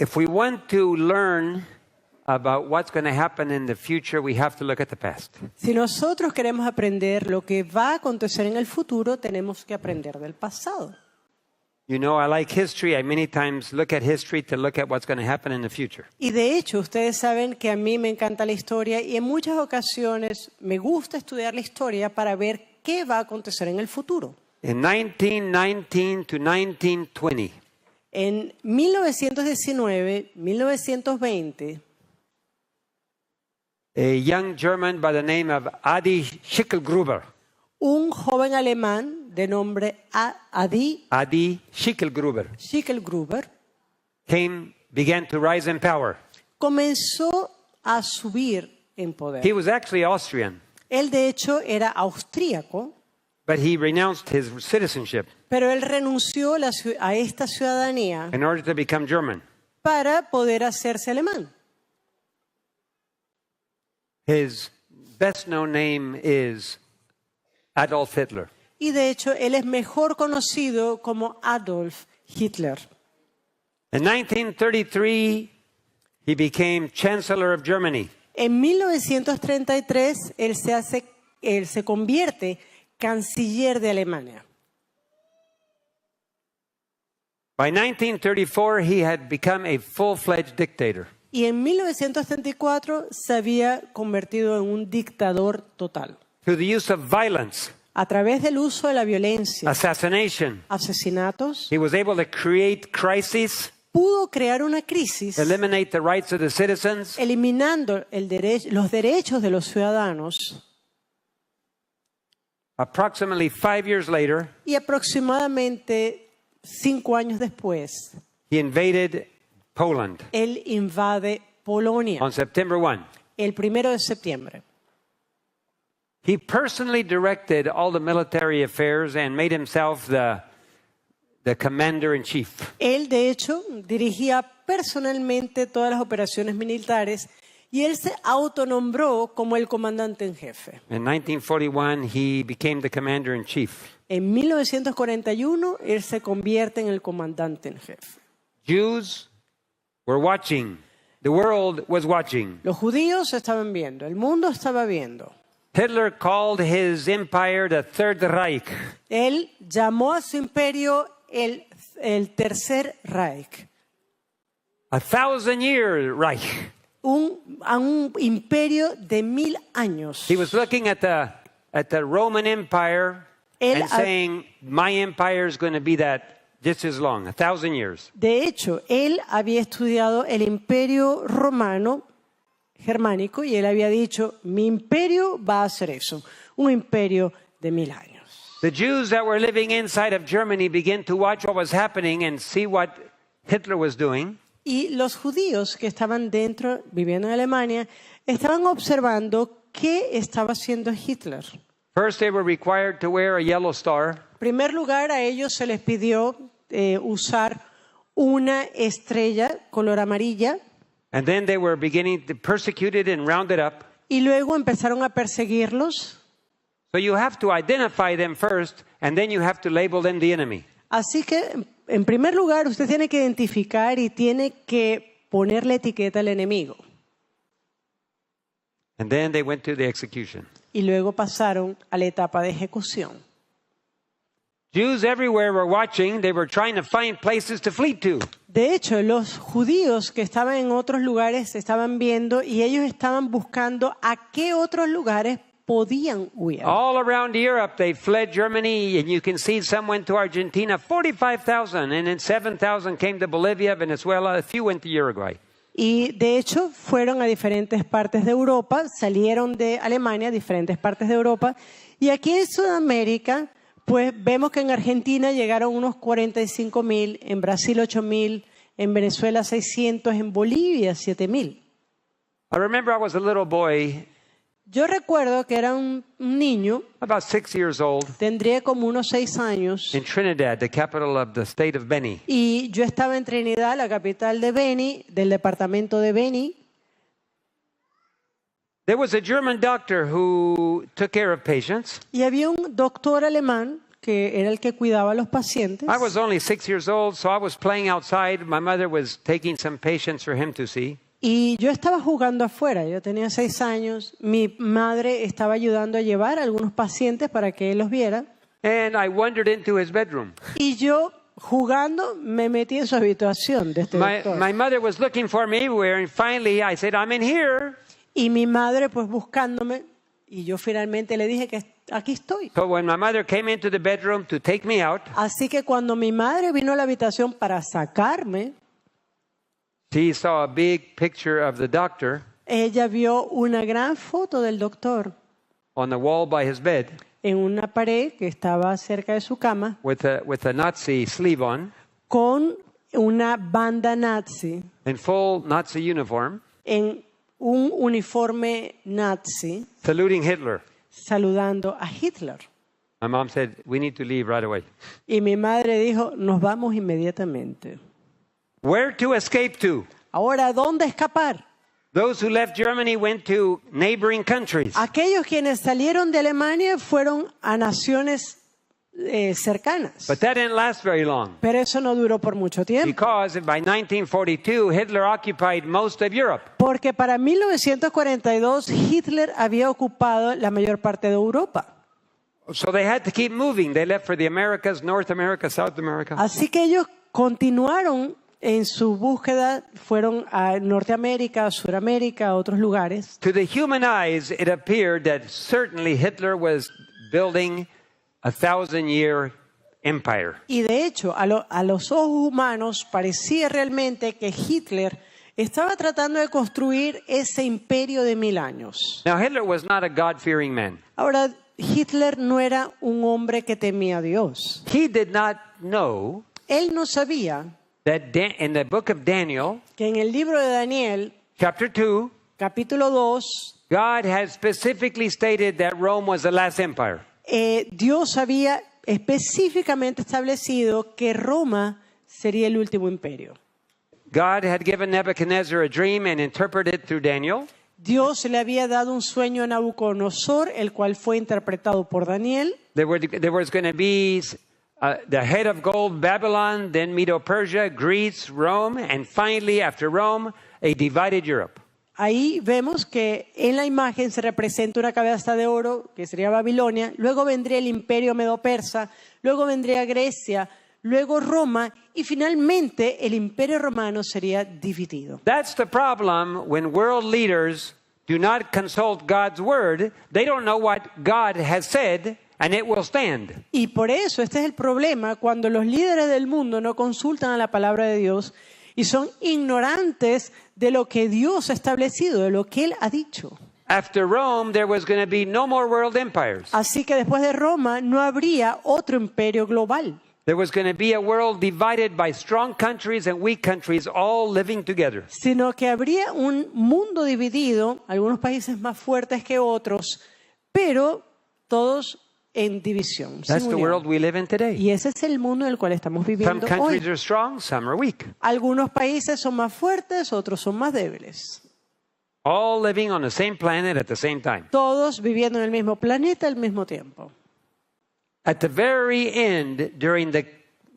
If we want to learn about what's going to happen in the future, we have to look at the past. Si nosotros queremos aprender lo que va a acontecer en el futuro, tenemos que aprender del pasado. You know, I like history. I many times look at history to look at what's going to happen in the future. Y de hecho, ustedes saben que a mí me encanta la historia y en muchas ocasiones me gusta estudiar la historia para ver qué va a acontecer en el futuro. In 1919 to 1920, En 1919, 1920, a young German by the name of Adi Schicklgruber. un joven alemán de nombre Adi Schicklgruber Schicklgruber began to rise in power. comenzó a subir en poder. He was actually Austrian, Él de hecho era austríaco, but he renounced his citizenship pero él renunció a esta ciudadanía in order to become German. para poder hacerse alemán. His best known name is Adolf Hitler. Y de hecho, él es mejor conocido como Adolf Hitler. In 1933, he became Chancellor of Germany. En 1933, él se convierte canciller de Alemania. By 1934, he had become a full-fledged dictator. Y en 1934 se había convertido en un dictador total. Through the use of violence, A través del uso de la violencia, assassination, asesinatos, he was able to create crises, pudo crear una crisis eliminate the rights of the citizens, eliminando los derechos de los ciudadanos. Approximately 5 years later, Y aproximadamente 5 años después, he invaded Poland él invade Polonia on September 1. el 1 de septiembre. He personally directed all the military affairs and made himself the commander-in-chief. Él, de hecho, dirigía personalmente todas las operaciones militares y él se autonombró como el comandante en jefe. In 1941, he became the commander-in-chief. En 1941, él se convierte en el comandante en jefe. Jews were watching. The world was watching. Los judíos estaban viendo, el mundo estaba viendo. Hitler called his empire the Third Reich. Él llamó a su imperio el Tercer Reich. 1,000-year Reich. A un imperio de 1000 años. He was looking at the Roman Empire and saying, my empire is going to be that just as long, 1,000 years. De hecho, él había estudiado el imperio romano germánico y él había dicho, mi imperio va a hacer eso, un imperio de 1000 años. The Jews that were living inside of Germany began to watch what was happening and see what Hitler was doing. Y los judíos que estaban dentro, viviendo en Alemania, estaban observando qué estaba haciendo Hitler. First, they were required to wear a yellow star. En primer lugar, a ellos se les pidió usar una estrella color amarilla. And then they were beginning to persecute it and round it up. Y luego empezaron a perseguirlos. So you have to identify them first, and then you have to label them the enemy. Así que, en primer lugar, usted tiene que identificar y tiene que poner la etiqueta al enemigo. And then they went to the execution. Y luego pasaron a la etapa de ejecución. Jews everywhere were watching. They were trying to find places to flee to. De hecho, los judíos que estaban en otros lugares estaban viendo y ellos estaban buscando a qué otros lugares podían huir. All around Europe, they fled Germany, and you can see some went to Argentina, 45,000, and then 7,000 came to Bolivia, Venezuela, a few went to Uruguay. Y de hecho fueron a diferentes partes de Europa, salieron de Alemania a diferentes partes de Europa. Y aquí en Sudamérica, pues vemos que en Argentina llegaron unos 45,000, en Brasil 8,000, en Venezuela 600, en Bolivia 7,000. I remember I was a little boy, Yo recuerdo que era un niño, about 6 years old, tendría como unos 6 años, in Trinidad, the capital of the state of Beni. y yo estaba en Trinidad, la capital de Beni, del departamento de Beni. There was a German doctor who took care of patients. Y había un doctor alemán que era el que cuidaba a los pacientes. I was only 6 years old, so I was playing outside. My mother was taking some patients for him to see. Y yo estaba jugando afuera, yo tenía 6 años, mi madre estaba ayudando a llevar a algunos pacientes para que él los viera. And I wandered into his bedroom. Y yo, jugando, me metí en su habitación de este doctor. My mother was looking for me everywhere, and finally I said, I'm in here. Y mi madre, pues, buscándome, y yo finalmente le dije que aquí estoy. So when my mother came into the bedroom to take me out, Así que cuando mi madre vino a la habitación para sacarme, she saw a big picture of the doctor ella vio una gran foto del doctor on the wall by his bed en una pared que estaba cerca de su cama with a Nazi sleeve on, con una banda nazi, in full Nazi uniform, en un uniforme nazi, saluting Hitler. saludando a Hitler. My mom said, we need to leave right away. Y mi madre dijo, nos vamos inmediatamente. Where to escape to? Ahora, ¿dónde escapar? Those who left Germany went to neighboring countries. Aquellos quienes salieron de Alemania fueron a naciones cercanas. But that didn't last very long, Pero eso no duró por mucho tiempo. because by 1942, Hitler occupied most of Europe. Porque para 1942 Hitler había ocupado la mayor parte de Europa. So they had to keep moving. They left for the Americas, North America, South America. Así que ellos continuaron en su búsqueda, fueron a Norteamérica, a Suramérica, a otros lugares. To the human eyes, it appeared that certainly Hitler was building a 1,000-year empire. Y de hecho, a los ojos humanos parecía realmente que Hitler estaba tratando de construir ese imperio de 1000 años. Now, Hitler was not a God-fearing man. Ahora, Hitler no era un hombre que temía a Dios. He did not know Él no sabía that in the book of Daniel, que en el libro de Daniel, chapter 2, capítulo 2, God had specifically stated that Rome was the last empire. Dios había específicamente establecido que Roma sería el último imperio. God had given Nebuchadnezzar a dream and interpreted it through Daniel. Dios le había dado un sueño a Nabucodonosor, el cual fue interpretado por Daniel. There was going to be the head of gold, Babylon, then Medo-Persia, Greece, Rome, and finally, after Rome, a divided Europe. Ahí vemos que en la imagen se representa una cabeza de oro, que sería Babilonia, luego vendría el imperio medo-persa, luego vendría Grecia, luego Roma, y finalmente el imperio romano sería dividido. That's the problem when world leaders do not consult God's word. They don't know what God has said, and it will stand. Y por eso este es el problema cuando los líderes del mundo no consultan a la palabra de Dios y son ignorantes de lo que Dios ha establecido, de lo que Él ha dicho. After Rome, there was going to be no more world empires. Así que después de Roma no habría otro imperio global, There was going to be a world divided by strong countries and weak countries all living together. sino que habría un mundo dividido, algunos países más fuertes que otros, pero todos en división. sin That's the unión. world we live in today. Y ese es el mundo en el cual estamos Some viviendo countries hoy. are strong, some are weak. Algunos países son más fuertes, otros son más débiles. All living on the same planet at the same time. Todos viviendo en el mismo planeta al mismo tiempo. At the very end, during the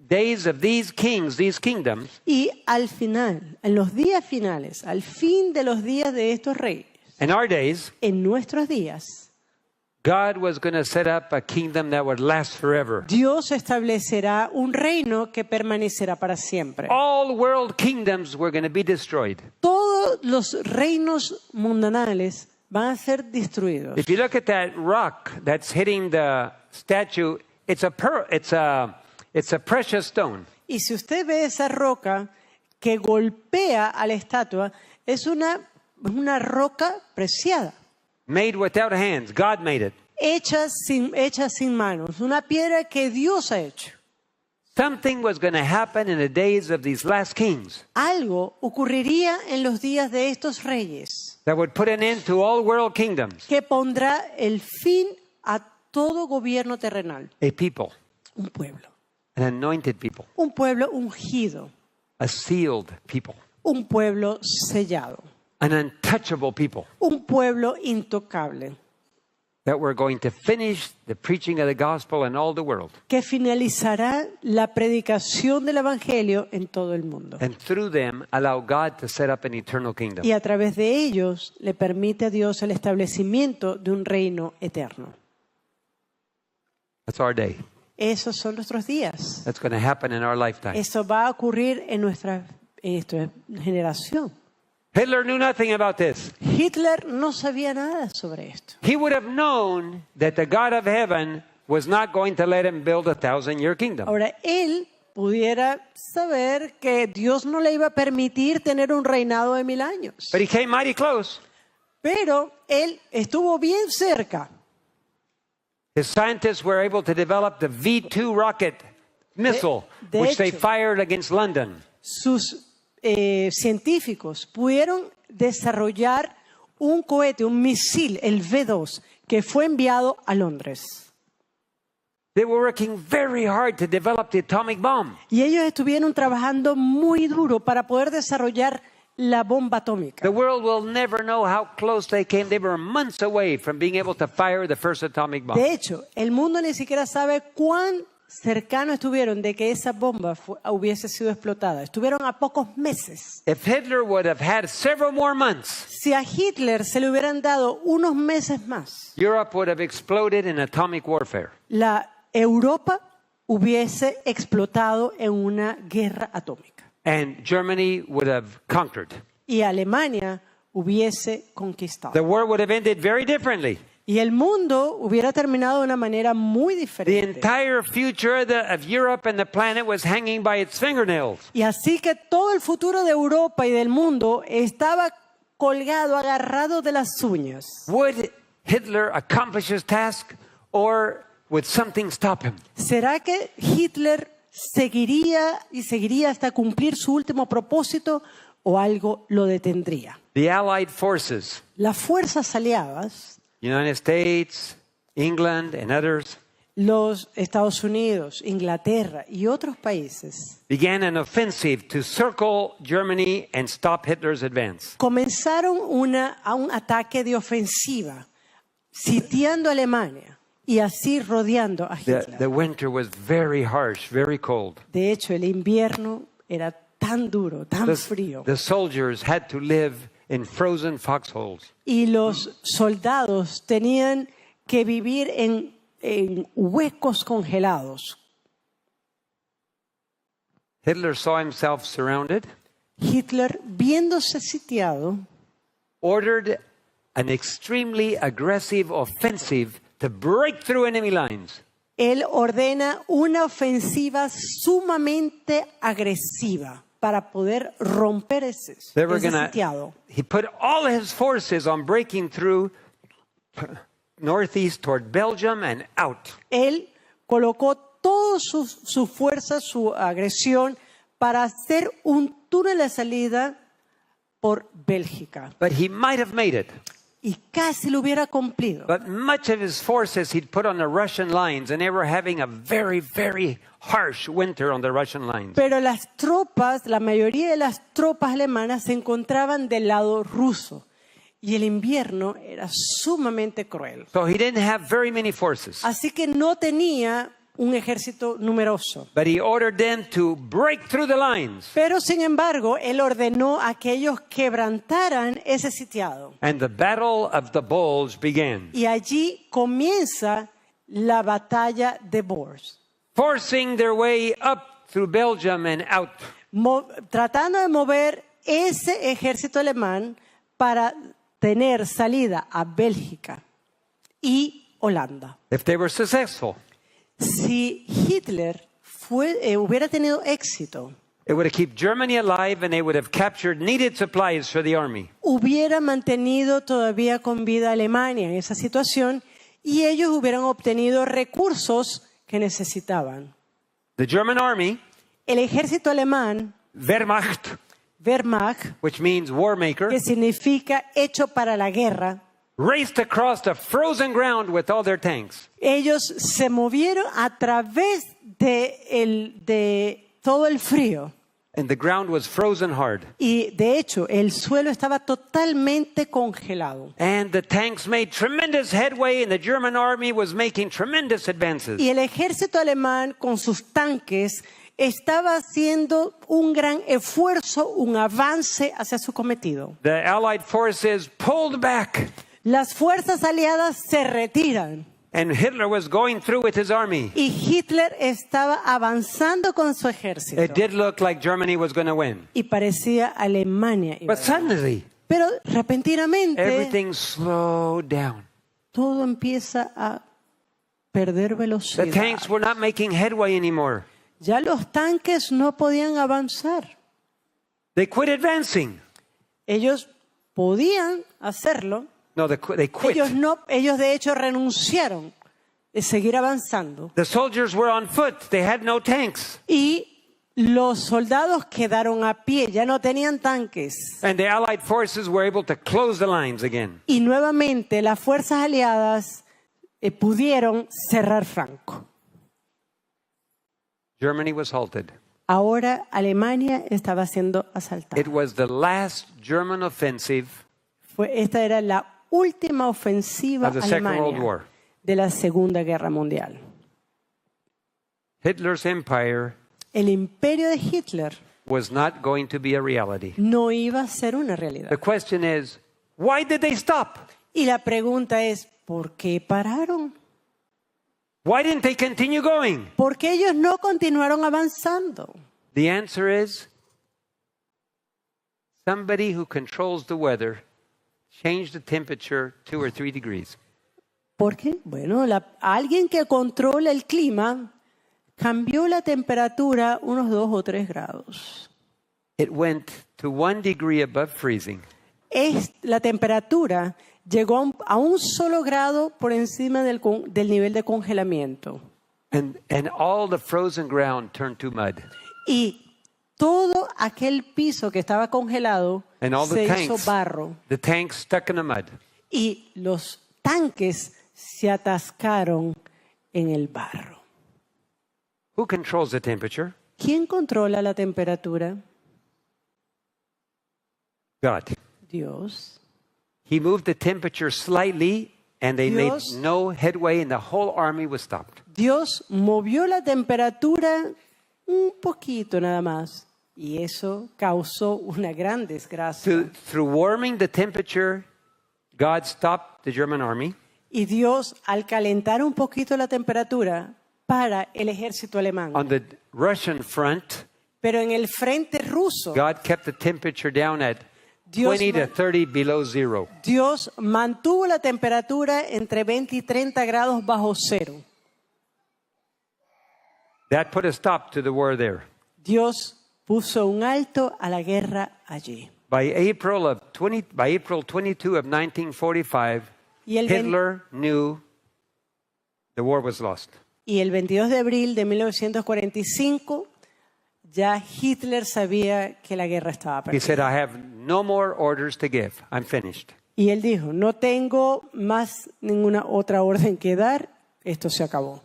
days of these kings, these kingdoms, Y al final, en los días finales, al fin de los días de estos reyes, in our days, en nuestros días, God was going to set up a kingdom that would last forever. Dios establecerá un reino que permanecerá para siempre. All world kingdoms were going to be destroyed. Todos los reinos mundanales van a ser destruidos. If you look at that rock that's hitting the statue, it's a precious stone. Y si usted ve esa roca que golpea a la estatua, es una roca preciada, Made without hands. God made it. hecha sin manos, una piedra que Dios ha hecho. Something was going to happen in the days of these last kings Algo ocurriría en los días de estos reyes that would put an end to all world kingdoms. que pondrá el fin a todo gobierno terrenal. A people, Un pueblo. an anointed people, Un pueblo ungido. a sealed people, Un pueblo sellado. an untouchable people. Un pueblo intocable. that we're going to finish the preaching of the gospel in all the world. que finalizará la predicación del Evangelio en todo el mundo. And through them, allow God to set up an eternal kingdom. Y a través de ellos le permite a Dios el establecimiento de un reino eterno. That's our day. Esos son nuestros días. That's going to happen in our lifetime. Eso va a ocurrir en nuestra generación. Hitler knew nothing about this. Hitler no sabía nada sobre esto. He would have known that the God of heaven was not going to let him build a 1,000-year kingdom. Ahora, él pudiera saber que Dios no le iba a permitir tener un reinado de 1000 años. But he came mighty close. Pero él estuvo bien cerca. His scientists were able to develop the V2 rocket missile, de which they hecho, fired against London. Sus científicos pudieron desarrollar un cohete, un misil, el V2, que fue enviado a Londres. They were working very hard to develop the atomic bomb. Y ellos estuvieron trabajando muy duro para poder desarrollar la bomba atómica. The world will never know how close they came. They were months away from being able to fire the first atomic bomb. De hecho, el mundo ni siquiera sabe cuán cercano estuvieron de que esa bomba hubiese sido explotada. Estuvieron a pocos meses. If Hitler would have had several more months, Si a Hitler se le hubieran dado unos meses más, Europe would have exploded in atomic warfare. la Europa hubiese explotado en una guerra atómica. And Germany would have conquered. Y Alemania hubiese conquistado. The war would have ended very differently. Y el mundo hubiera terminado de una manera muy The diferente. entire future of Europe and the planet was hanging by its fingernails. Y así que todo el futuro de Europa y del mundo estaba colgado, agarrado de las uñas. Would Hitler accomplish his task, or would something stop him? ¿Será que Hitler seguiría hasta cumplir su último propósito o algo lo detendría? The Allied forces, Las fuerzas aliadas, United States, England, and others, los Estados Unidos, Inglaterra y otros países, began an offensive to circle Germany and stop Hitler's advance. comenzaron a un ataque de ofensiva, sitiando a Alemania y así rodeando a Hitler. The winter was very harsh, very cold. De hecho, el invierno era tan duro, tan frío. The soldiers had to live in frozen foxholes. Y los soldados tenían que vivir en huecos congelados. Hitler saw himself surrounded, Hitler, viéndose sitiado, ordered an extremely aggressive offensive to break through enemy lines. él ordena una ofensiva sumamente agresiva para poder romper ese sitiado. He put all his forces on breaking through northeast toward Belgium and out. Él colocó todas sus fuerzas, su agresión, para hacer un túnel de salida por Bélgica. But he might have made it. Y casi lo hubiera cumplido. But much of his forces he'd put on the Russian lines, and they were having a very, very harsh winter on the Russian lines. Pero las tropas, la mayoría de las tropas alemanas se encontraban del lado ruso. Y el invierno era sumamente cruel. So he didn't have very many forces. Así que no tenía un ejército numeroso. But he ordered them to break through the lines. Pero sin embargo, él ordenó a que ellos quebrantaran ese sitiado. And the Battle of the Bulge began. Y allí comienza la batalla de Boers. Forcing their way up through Belgium and out. Tratando de mover ese ejército alemán para tener salida a Bélgica y Holanda. If they were successful, Si Hitler hubiera tenido éxito, it would have kept Germany alive, and they would have captured needed supplies for the army. hubiera mantenido todavía con vida a Alemania en esa situación y ellos hubieran obtenido recursos que necesitaban. The German army, El ejército alemán, Wehrmacht, Wehrmacht, which means war maker, que significa hecho para la guerra, raced across the frozen ground with all their tanks. ellos se movieron a través de todo el frío And the ground was frozen hard. Y de hecho, el suelo estaba totalmente congelado. And the tanks made tremendous headway, and the German army was making tremendous advances. Y el ejército alemán con sus tanques estaba haciendo un gran esfuerzo, un avance hacia su cometido. The Allied forces pulled back, Las fuerzas aliadas se retiran and Hitler was going through with his army. y Hitler estaba avanzando con su ejército. It did look like Germany was going to win. Y parecía Alemania. iba a But ganar. suddenly, Pero repentinamente everything slowed down. todo empieza a perder The velocidad. tanks were not making headway anymore. Ya los tanques no podían avanzar. They quit advancing. Ellos podían hacerlo. No, they quit. Ellos de hecho renunciaron de seguir avanzando. The soldiers were on foot. They had no tanks. Y los soldados quedaron a pie, ya no tenían tanques. And the Allied forces were able to close the lines again. Y nuevamente las fuerzas aliadas pudieron cerrar Franco. Germany was halted. Ahora Alemania estaba siendo asaltada. It was the last German offensive Esta era la última ofensiva of the Second World alemana War. de la Segunda Guerra Mundial. Hitler's empire El imperio de Hitler was not going to be a reality. no iba a ser una realidad. The question is, why did they stop? Y la pregunta es, ¿por qué pararon? Why didn't they continue going? ¿Por qué ellos no continuaron avanzando? The answer is, somebody who controls the weather changed the temperature 2 or 3 degrees. ¿Por qué? Bueno, alguien que controla el clima cambió la temperatura unos 2 o 3 grados. It went to 1 degree above freezing. La temperatura llegó a un solo grado por encima del nivel de congelamiento. And all the frozen ground turned to mud. Y todo aquel piso que estaba congelado And all se the hizo tanks, barro. the tanks stuck in the mud. Y los tanques se atascaron en el barro. Who controls the temperature? ¿Quién controla la temperatura? God. Dios. He moved the temperature slightly, and they Dios. made no headway, and the whole army was stopped. Dios movió la temperatura un poquito nada más y eso causó una gran desgracia. Through warming the temperature, God stopped the German army. Y Dios, al calentar un poquito la temperatura para el ejército alemán, On the Russian front, pero en el frente ruso, God kept the temperature down at Dios 20 to 30 below zero. Dios mantuvo la temperatura entre 20 y 30 grados bajo cero. That put a stop to the war there. Dios puso un alto a la guerra allí. By April 22 of 1945, Y el, Hitler knew the war was lost. y el 22 de abril de 1945, ya Hitler sabía que la guerra estaba He said, perdida. I have no more orders to give. I'm finished. Y él dijo, no tengo más ninguna otra orden que dar, esto se acabó.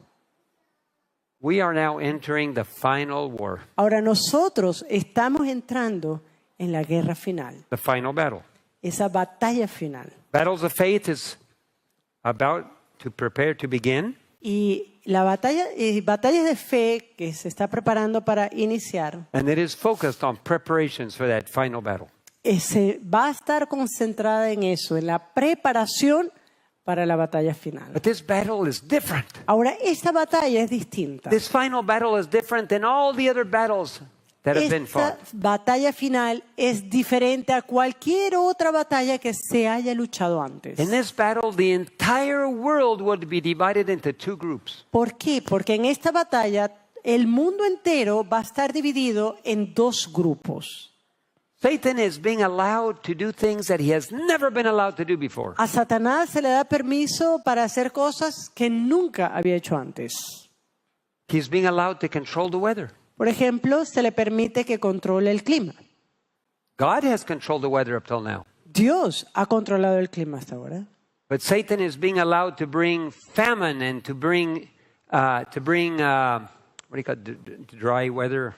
We are now entering the final war, Ahora nosotros estamos entrando en la guerra final, the final battle. esa batalla final. Battles of faith is about to prepare to begin. Y la batallas de fe que se está preparando para iniciar, And it is focused on preparations for that final battle. se va a estar concentrada en eso, en la preparación para la batalla final. But this battle is different. Ahora, esta batalla es distinta. This final battle is different than all the other battles that have been Esta fought. batalla final es diferente a cualquier otra batalla que se haya luchado antes. In this battle, the entire world would be divided into 2 groups. ¿Por qué? Porque en esta batalla el mundo entero va a estar dividido en 2 grupos. Satan is being allowed to do things that he has never been allowed to do before. A Satanás se le da permiso para hacer cosas que nunca había hecho antes. He's being allowed to control the weather. Por ejemplo, se le permite que controle el clima. God has controlled the weather up till now. Dios ha controlado el clima hasta ahora. But Satan is being allowed to bring famine and to bring what do you call it, dry weather?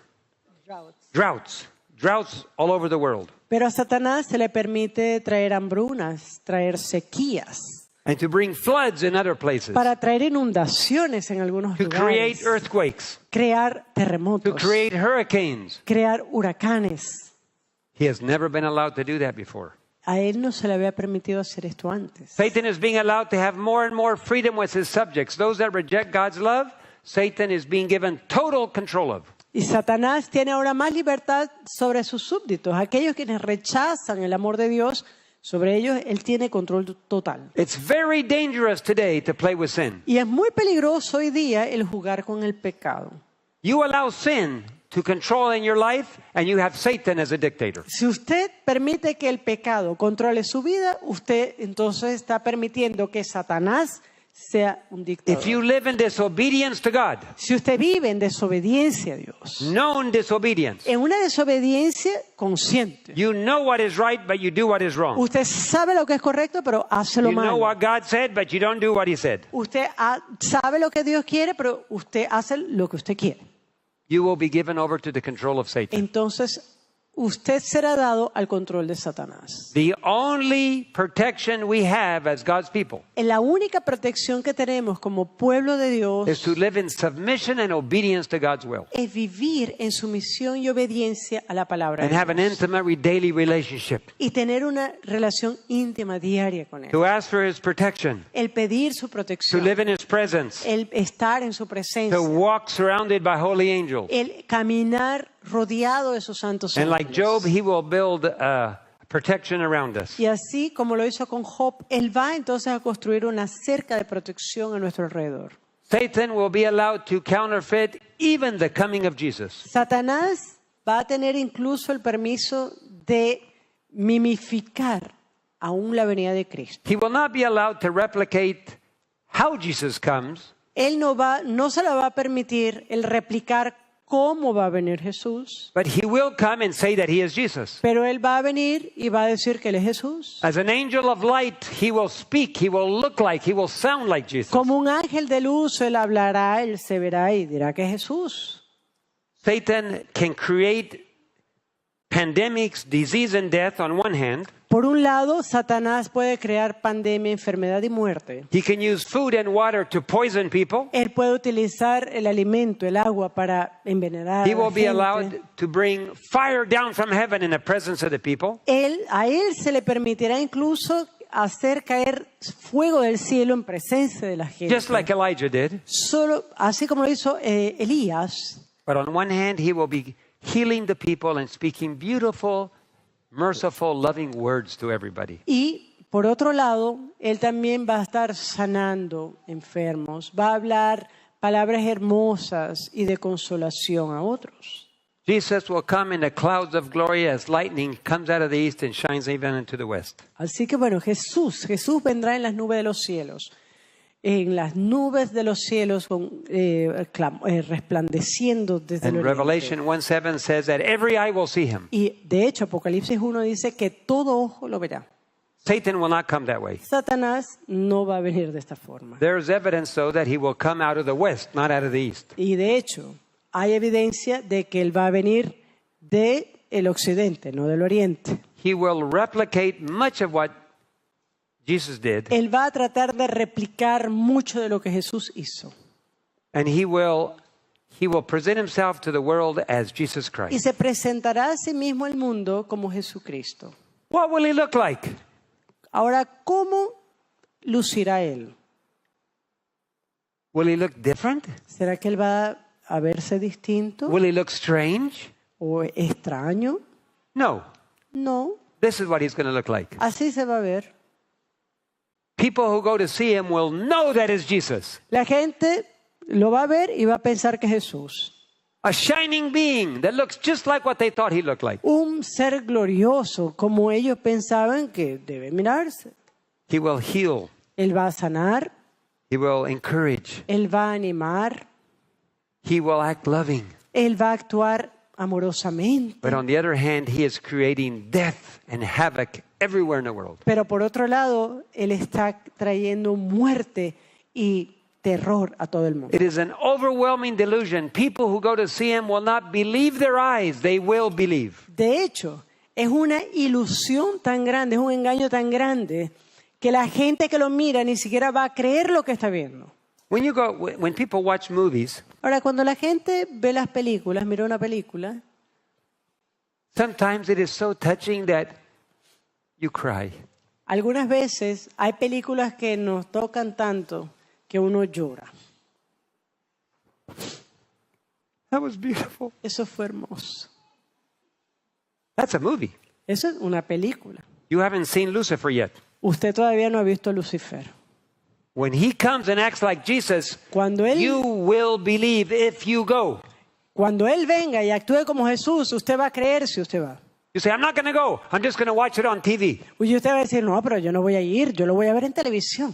Droughts. droughts all over the world, Pero a Satanás se le permite traer hambrunas, traer sequías, and to bring floods in other places, para traer inundaciones en algunos to create lugares, earthquakes, crear to terremotos, create hurricanes. crear huracanes. He has never been allowed to do that before. A él no se le había permitido hacer esto antes. Satan is being allowed to have more and more freedom with his subjects. Those that reject God's love, Satan is being given total control of. Y Satanás tiene ahora más libertad sobre sus súbditos. Aquellos quienes rechazan el amor de Dios, sobre ellos él tiene control total. It's very dangerous today to play with sin. Y es muy peligroso hoy día el jugar con el pecado. You allow sin to control in your life, and you have Satan as a dictator. Si usted permite que el pecado controle su vida, usted entonces está permitiendo que Satanás sea un dictador. If you live in disobedience to God, Si usted vive en desobediencia a Dios, known disobedience, en una desobediencia consciente, you know what is right, but you do what is wrong. usted sabe lo que es correcto, pero hace lo You know malo. what God said, but you don't do what He said. Usted sabe lo que Dios quiere, pero usted hace lo que usted quiere. You will be given over to the control of Satan. Entonces, usted será dado al control de Satanás. The only protection we have as God's people La única protección que tenemos como pueblo de Dios is to live in submission and obedience to God's will, es vivir en sumisión y obediencia a la palabra and de have an Dios. intimate daily relationship, Y tener una relación íntima diaria con Él. to ask for His protection, El pedir su to protección. live in His presence, El estar en su presencia. to walk surrounded by holy angels. El caminar rodeado de sus santos And like Job, ángeles. He will build protection around us. Y así como lo hizo con Job, Él va entonces a construir una cerca de protección a nuestro alrededor. Satan will be allowed to counterfeit even the coming of Jesus. Satanás va a tener incluso el permiso de mimificar aún la venida de Cristo. He will not be allowed to replicate how Jesus comes, Él no se le va a permitir el replicar cómo va a venir Jesús, but He will come and say that He is Jesus. pero Él va a venir y va a decir que Él es Jesús. As an angel of light, He will speak, He will look like, He will sound like Jesus. Como un ángel de luz, Él hablará, Él se verá y dirá que es Jesús. Satan can create pandemics, disease and death on one hand. Por un lado, Satanás puede crear pandemia, enfermedad y muerte. He can use food and water to poison people. Él puede utilizar el alimento, el agua para envenenar a He will la be gente. allowed to bring fire down from heaven in the presence of the people. A él se le permitirá incluso hacer caer fuego del cielo en presencia de la gente. Just like Elijah did. Solo, así como lo hizo Elías. But on one hand, He will be healing the people and speaking beautiful, merciful, loving words to everybody. Y por otro lado, él también va a estar sanando enfermos, va a hablar palabras hermosas y de consolación a otros. Jesus will come in the clouds of glory as lightning comes out of the east and shines even into the west. Así que bueno, Jesús vendrá en las nubes de los cielos, en las nubes de los cielos resplandeciendo desde el And oriente. Revelation 1:7 says that every eye will see Him. Y de hecho, Apocalipsis 1 dice que todo ojo lo verá. Satan will not come that way. Satanás no va a venir de esta forma. There is evidence, though, that he will come out of the west, not out of the east. Y de hecho, hay evidencia de que él va a venir del occidente, no del oriente. He will replicate much of what Jesus did, Él va a tratar de replicar mucho de lo que Jesús hizo. and he will present himself to the world as Jesus Y Christ. se presentará a sí mismo al mundo como Jesucristo. What will he look like? Ahora, ¿cómo lucirá él? Will he look different? ¿Será que él va a verse distinto Will he look strange? o extraño? No. No, This is what he's going to look like. así se va a ver. People who go to see him will know that is Jesus. La gente lo va a ver y va a pensar que es Jesús. A shining being that looks just like what they thought he looked like. Un ser glorioso, como ellos pensaban que debe mirarse. He will heal. Él va a sanar, He will encourage. él va a animar, He will act loving. él va a actuar amorosamente. But on the other hand, he is creating death and havoc everywhere in the world. Pero por otro lado, él está trayendo muerte y terror a todo el mundo. It is an overwhelming delusion. People who go to see him will not believe their eyes. They will believe. De hecho, es una ilusión tan grande, es un engaño tan grande que la gente que lo mira ni siquiera va a creer lo que está viendo. When people watch movies, Ahora, cuando la gente ve las películas, mira una película, sometimes it is so touching that you cry. algunas veces hay películas que nos tocan tanto que uno llora. That was beautiful. Eso fue hermoso. That's a movie. Eso es una película. You haven't seen Lucifer yet. Usted todavía no ha visto a Lucifer. When he comes and acts like Jesus, Cuando you will believe if you go. Cuando Él venga y actúe como Jesús, usted va a creer si usted va. You say, I'm not going to go. I'm just going to watch it on TV. Y usted va a decir, no, pero yo no voy a ir, yo lo voy a ver en televisión.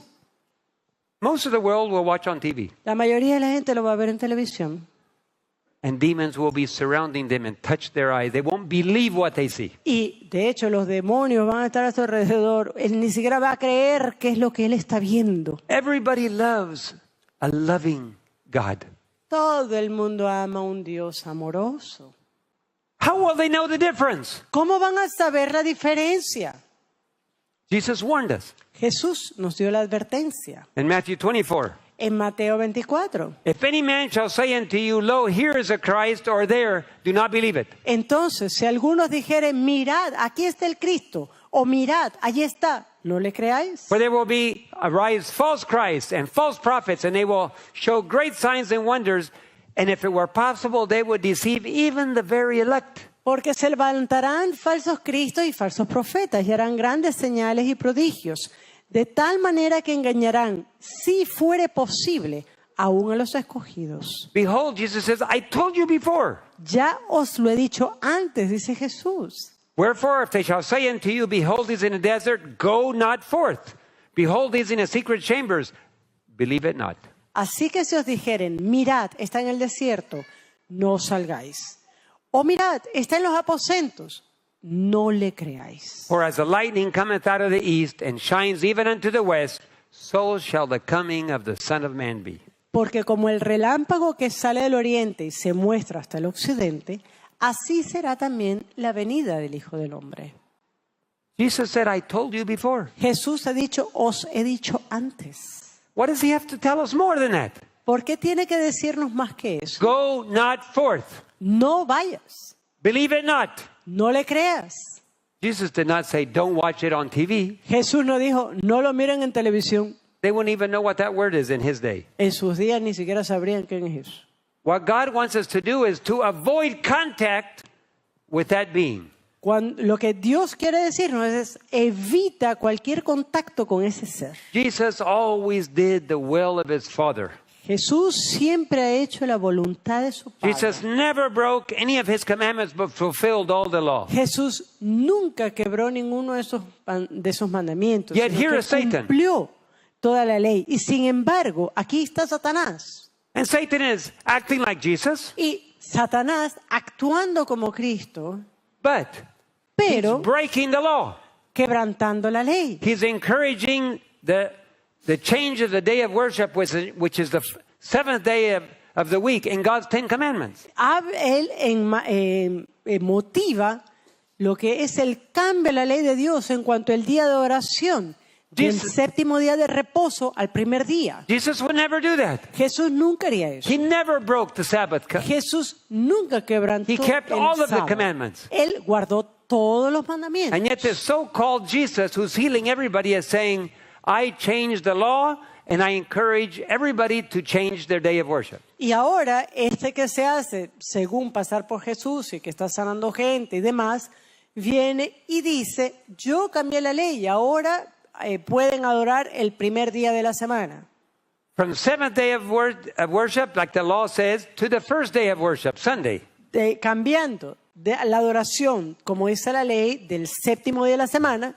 Most of the world will watch on TV. La mayoría de la gente lo va a ver en televisión. And demons will be surrounding them and touch their eyes. They won't believe what they see. Y de hecho los demonios van a estar a su alrededor. Él ni siquiera va a creer qué es lo que él está viendo. Everybody loves a loving God. Todo el mundo ama a un Dios amoroso. How will they know the difference? ¿Cómo van a saber la diferencia? Jesus warned us Jesús nos dio la advertencia in Matthew 24. en Mateo 24. If any man shall say unto you, Lo, here is a Christ, or there, do not believe it. Entonces, si algunos dijeren, mirad, aquí está el Cristo, o mirad, allí está, ¿no le creáis? For there will arise false Christs and false prophets, and they will show great signs and wonders, and if it were possible, they would deceive even the very elect. Porque se levantarán falsos cristos y falsos profetas y harán grandes señales y prodigios, de tal manera que engañarán, si fuere posible, aún a los escogidos. Behold, Jesus says, I told you before. Ya os lo he dicho antes, dice Jesús. Wherefore, if they shall say unto you, Behold, he is in the desert, go not forth. Behold, he is in the secret chambers, believe it not. Así que si os dijeren, mirad, está en el desierto, no salgáis. O mirad, está en los aposentos, no le creáis. For as the lightning cometh out of the east, and shines even unto the west, so shall the coming of the Son of Man be. Porque como el relámpago que sale del oriente y se muestra hasta el occidente, así será también la venida del Hijo del Hombre. Jesus said, I told you before. Jesús ha dicho, os he dicho antes. What does he have to tell us more than that? ¿Por qué tiene que decirnos más que eso? Go not forth. No vayas, Believe it not. no le creas. Jesus did not say, don't watch it on TV. Jesús no dijo, no lo miren en televisión. They wouldn't even know what that word is in his day. En sus días ni siquiera sabrían quién es eso. What God wants us to do is to avoid contact with that being. Lo que Dios quiere decirnos es evita cualquier contacto con ese ser. Jesus always did the will of his Father. Jesús siempre ha hecho la voluntad de su Padre. Jesus never broke any of his commandments but fulfilled all the law. Jesús nunca quebró ninguno de esos mandamientos, Yet sino here que is Satan. cumplió toda la ley. Y sin embargo, aquí está Satanás. And Satan is acting like Jesus, Y Satanás actuando como Cristo, but pero he's breaking the law. quebrantando la ley. He's encouraging the change of the day of worship, which is the seventh day of the week in God's Ten Commandments. Él motiva lo que es el cambio de la ley de Dios en cuanto al día de oración, del séptimo día de reposo al primer día. Jesus would never do that. Jesús nunca haría eso. He never broke the Sabbath. Jesús nunca quebrantó He kept el all of the sábado. commandments. Él guardó todos los mandamientos. And yet this so-called Jesus who's healing everybody is saying, I changed the law and I encourage everybody to change their day of worship. Y ahora, que se hace según pasar por Jesús y que está sanando gente y demás, viene y dice, yo cambié la ley y ahora pueden adorar el primer día de la semana. From the seventh day of worship, like the law says, to the first day of worship, Sunday. Cambiando de la adoración, como dice la ley, del séptimo día de la semana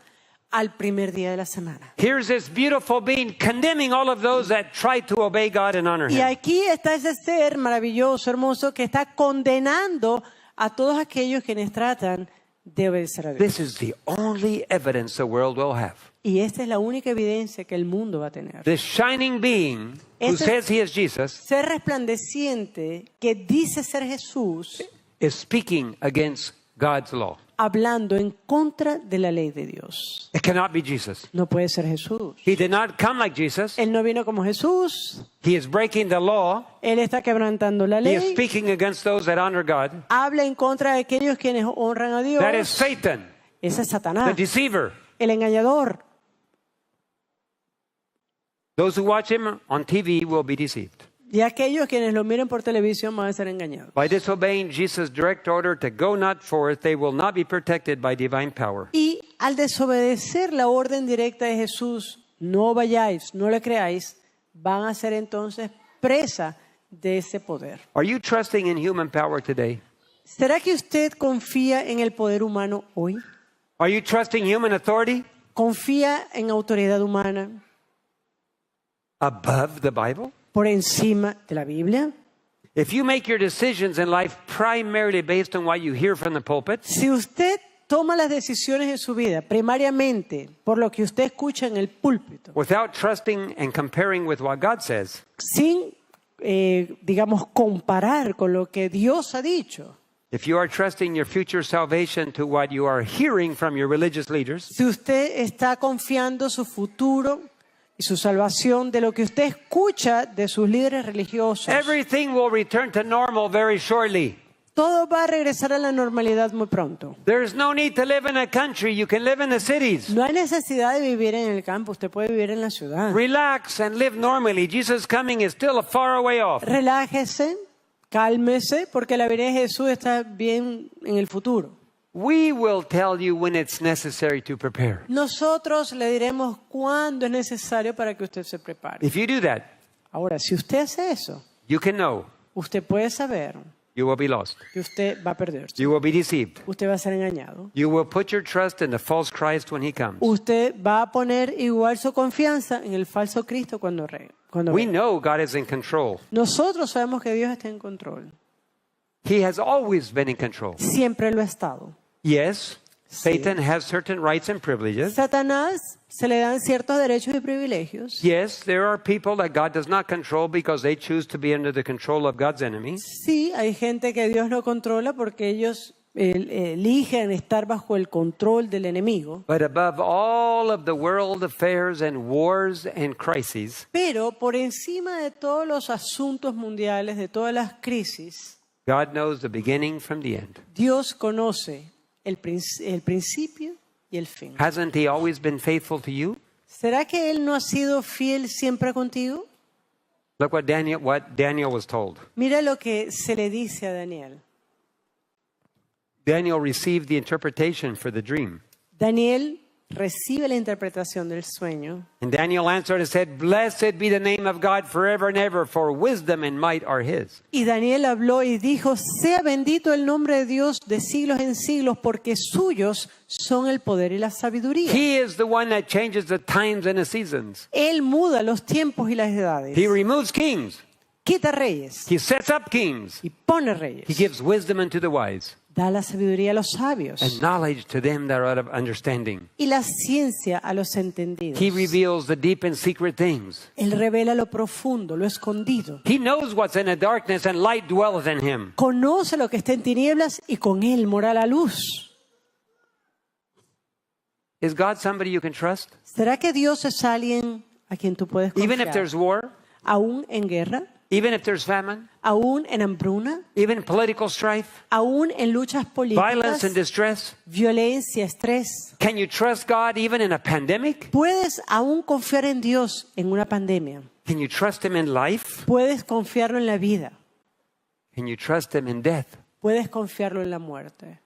al primer día de la semana. Here's this beautiful being condemning all of those that try to obey God and honor Y Him. aquí está ese ser maravilloso, hermoso, que está condenando a todos aquellos quienes tratan de obedecer a Dios. This is the only evidence the world will have. Y esta es la única evidencia que el mundo va a tener. This shining being who Ese- says he is Jesus Ser resplandeciente que dice ser Jesús, is speaking against God's law. hablando en contra de la ley de Dios. It cannot be Jesus. No puede ser Jesús. He did not come like Jesus. Él no vino como Jesús. He is breaking the law. Él está quebrantando la He is ley. speaking against those that honor God. Habla en contra de aquellos quienes honran a Dios. That is Satan, Ese es the Satanás, deceiver. el engañador. Those who watch him on TV will be deceived. Y aquellos quienes lo miren por televisión van a ser engañados. By disobeying Jesus' direct order to go not forth, they will not be protected by divine power. Y al desobedecer la orden directa de Jesús, no vayáis, no le creáis, van a ser entonces presa de ese poder. Are you trusting in human power today? ¿Será que usted confía en el poder humano hoy? Are you trusting human authority ¿Confía en autoridad humana above the Bible? por encima de la Biblia? If you make your decisions in life primarily based on what you hear from the pulpit, Si usted toma las decisiones en su vida primariamente por lo que usted escucha en el púlpito, without trusting and comparing with what God says, sin, digamos, comparar con lo que Dios ha dicho, if you are trusting your future salvation to what you are hearing from your religious leaders, si usted está confiando su futuro y su salvación de lo que usted escucha de sus líderes religiosos, everything will return to normal very shortly. todo va a regresar a la normalidad muy pronto. There's no need to live in a country. You can live in the cities. No hay necesidad de vivir en el campo, usted puede vivir en la ciudad. Relax and live normally. Jesus' coming is still far away off. Relájese, cálmese, porque la venida de Jesús está bien en el futuro. We will tell you when it's necessary to prepare. Nosotros le diremos cuándo es necesario para que usted se prepare. If you do that, Ahora, si usted hace eso, you can know usted puede saber you will be lost. que usted va a perderse. You will be deceived. Usted va a ser engañado. You will put your trust in the false Christ when he comes. Usted va a poner igual su confianza en el falso Cristo cuando We venga. know God is in control. Nosotros sabemos que Dios está en control. He has always been in control. Siempre lo ha estado. Yes, Satan has certain rights and privileges. Satanás se le dan ciertos derechos y privilegios. Yes, there are people that God does not control because they choose to be under the control of God's enemy. Sí, hay gente que Dios no controla porque ellos eligen estar bajo el control del enemigo. But above all of the world affairs and wars and crises, Pero por encima de todos los asuntos mundiales, de todas las crisis, God knows the beginning from the end. Dios conoce el principio y el fin. Hasn't He always been faithful to you? ¿Será que Él no ha sido fiel siempre contigo? Look what Daniel was told. Mira lo que se le dice a Daniel. Daniel received the interpretation for the dream. Daniel recibe la interpretación del sueño. And Daniel answered and said, "Blessed be the name of God forever and ever, for wisdom and might are His." Y Daniel habló y dijo, sea bendito el nombre de Dios de siglos en siglos, porque suyos son el poder y la sabiduría. He is the one that changes the times and the seasons. Él muda los tiempos y las edades. He removes kings. Quita reyes He sets up kings. y pone reyes. He gives wisdom unto the wise Da la sabiduría a los sabios and knowledge to them that are out of understanding. y la ciencia a los entendidos. He reveals the deep and secret things. Él revela lo profundo, lo escondido. He knows what's in the darkness, and light dwelleth in him. Conoce lo que está en tinieblas y con él mora la luz. Is God somebody you can trust? ¿Será que Dios es alguien a quien tú puedes Even if confiar? there's war, Aún en guerra, even if there's famine, aún en hambruna, even political strife, aún en luchas violence políticas, and distress. violencia, estrés. Can you trust God even in a pandemic? ¿Puedes aún confiar en Dios en una pandemia? Can you trust Him in life? ¿Puedes confiarlo en la vida? Can you trust Him in death? ¿Puedes confiarlo en la muerte?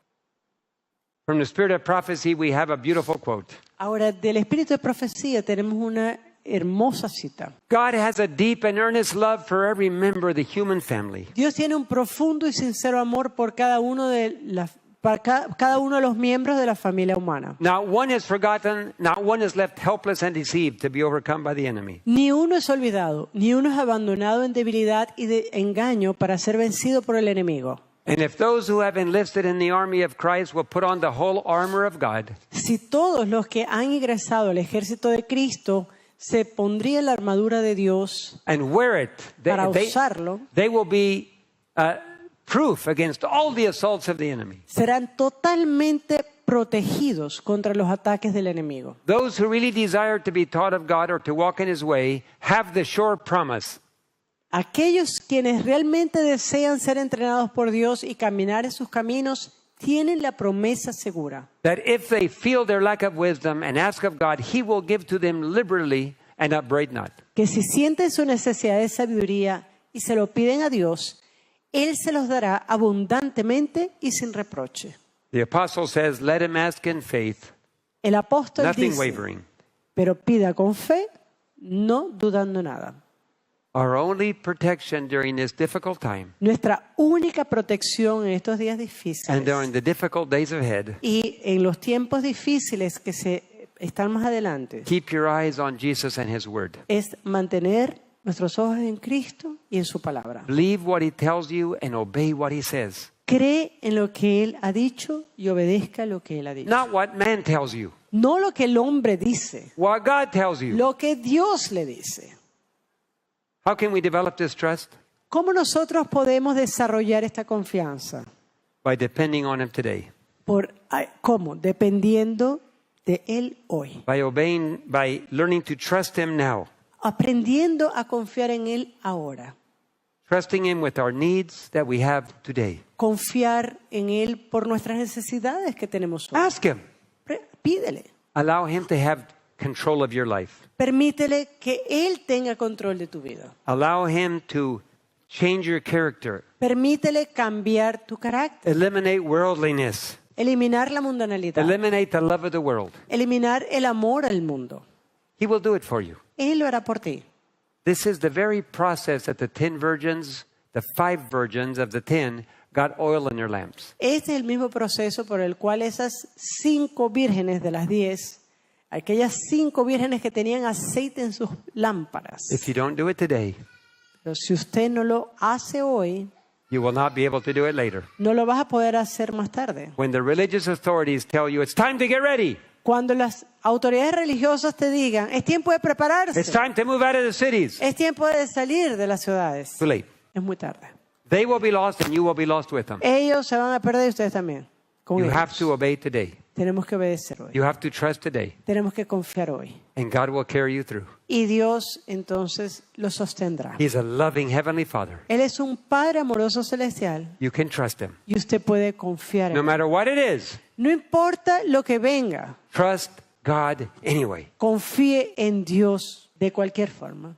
From the spirit of prophecy, we have a beautiful quote. Ahora, del espíritu de profecía tenemos una hermosa cita. God has a deep and earnest love for every member of the human family. Dios tiene un profundo y sincero amor por cada uno de cada uno de los miembros de la familia humana. Not one is forgotten, not one is left helpless and deceived to be overcome by the enemy. Ni uno es olvidado, ni uno es abandonado en debilidad y de engaño para ser vencido por el enemigo. And if those who have enlisted in the army of Christ will put on the whole armor of God, Si todos los que han ingresado al ejército de Cristo se pondrían la armadura de Dios and wear it, para usarlo, they will be proof against all the assaults of the enemy. serán totalmente protegidos contra los ataques del enemigo. Those who really desire to be taught of God or to walk in His way have the sure promise Aquellos quienes realmente desean ser entrenados por Dios y caminar en sus caminos tienen la promesa segura that if they feel their lack of wisdom and ask of God, He will give to them liberally and upbraid not. que si sienten su necesidad de sabiduría y se lo piden a Dios, Él se los dará abundantemente y sin reproche. The apostle says, let him ask in faith, El apóstol nothing dice, wavering. pero pida con fe, no dudando nada. Our only protection during this difficult time Nuestra única protección en estos días and difíciles during the difficult days ahead, y en los tiempos difíciles que se están más adelante keep your eyes on Jesus and His Word. es mantener nuestros ojos en Cristo y en su palabra. Believe what He tells you and obey what He says. Cree en lo que Él ha dicho y obedezca lo que Él ha dicho. Not what man tells you, No lo que el hombre dice, what God tells you. lo que Dios le dice. How can we develop this trust? ¿Cómo nosotros podemos desarrollar esta confianza? By depending on Him today. ¿Cómo? Dependiendo de Él hoy. By obeying, by learning to trust Him now. Aprendiendo a confiar en Él ahora. Trusting Him with our needs that we have today. Confiar en Él por nuestras necesidades que tenemos hoy. Ask Him. Pídele. Allow Him to have control of your life. Permítele que Él tenga control de tu vida. Allow Him to change your character. Permítele cambiar tu carácter. Eliminate worldliness. Eliminar la mundanalidad. Eliminate the love of the world. Eliminar el amor al mundo. He will do it for you. Él lo hará por ti. This is the very process that the 10 virgins, the 5 virgins of the 10, got oil in their lamps. Este es el mismo proceso por el cual esas 5 vírgenes de las 10, aquellas 5 vírgenes que tenían aceite en sus lámparas. If you don't do it today, Pero si usted no lo hace hoy, you will not be able to do it later. no lo vas a poder hacer más tarde. When the religious authorities tell you it's time to get ready, Cuando las autoridades religiosas te digan, es tiempo de prepararse, it's time to move out of the cities, es tiempo de salir de las ciudades, too late. es muy tarde. They will be lost and you will be lost with them. Ellos se van a perder y ustedes también. Con You ellos. have to obey today. Tenemos que obedecer hoy. You have to trust today. Tenemos que confiar hoy. And God will carry you through. Y Dios entonces lo sostendrá. He's a loving Heavenly Father. Él es un Padre amoroso celestial You can trust Him. y usted puede confiar en No Él. matter what it is, No importa lo que venga, trust God anyway. confíe en Dios de cualquier forma.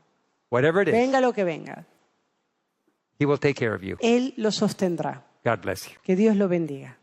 Whatever it is, Venga lo que venga, He will take care of you. Él lo sostendrá. God bless you. Que Dios lo bendiga.